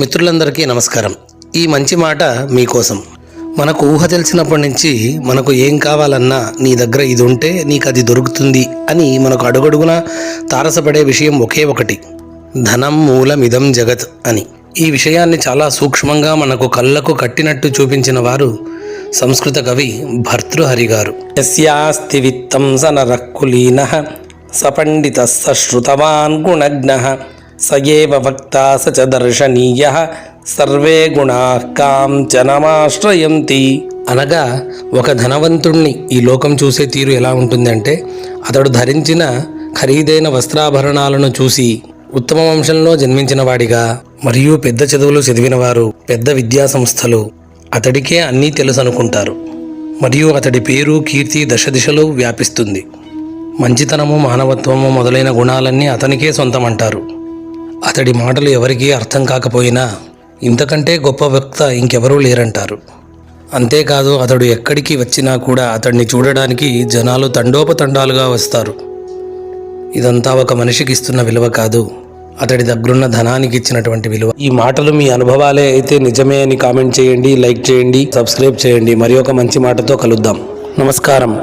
మిత్రులందరికీ నమస్కారం. ఈ మంచి మాట మీకోసం. మనకు ఊహ తెలిసినప్పటి నుంచి మనకు ఏం కావాలన్నా నీ దగ్గర ఇది ఉంటే నీకు అది దొరుకుతుంది అని మనకు అడుగడుగున తారసపడే విషయం ఒకే ఒకటి, ధనం మూలమిదం జగత్ అని. ఈ విషయాన్ని చాలా సూక్ష్మంగా మనకు కళ్ళకు కట్టినట్టు చూపించిన వారు సంస్కృత కవి భర్తృహరి గారు. యస్యాస్తి విత్తం స నరకులీనః స పండితః స శ్రుతవాన్ గుణజ్ఞః సయేవ వక్తా స చ దర్శనీయః సర్వే గుణాః కాంచనమాశ్రయంతి. అనగా ఒక ధనవంతుణ్ణి ఈ లోకం చూసే తీరు ఎలా ఉంటుందంటే, అతడు ధరించిన ఖరీదైన వస్త్రాభరణాలను చూసి ఉత్తమ వంశంలో జన్మించిన వాడిగా, మరియు పెద్ద చదువులు చదివినవారు, పెద్ద విద్యా సంస్థలు అతడికే అన్నీ తెలుసు అనుకుంటారు. మరియు అతడి పేరు కీర్తి దశ దిశలు వ్యాపిస్తుంది. మంచితనము, మానవత్వము మొదలైన గుణాలన్నీ అతనికే సొంతమంటారు. అతడి మాటలు ఎవరికీ అర్థం కాకపోయినా ఇంతకంటే గొప్ప వక్త ఇంకెవరూ లేరంటారు. అంతేకాదు, అతడు ఎక్కడికి వచ్చినా కూడా అతడిని చూడడానికి జనాలు తండోపతండాలుగా వస్తారు. ఇదంతా ఒక మనిషికి ఇస్తున్న విలువ కాదు, అతడి దగ్గరున్న ధనానికి ఇచ్చినటువంటి విలువ. ఈ మాటలు మీ అనుభవాలే అయితే నిజమే అని కామెంట్ చేయండి, లైక్ చేయండి, సబ్స్క్రైబ్ చేయండి. మరి ఒక మంచి మాటతో కలుద్దాం. నమస్కారం.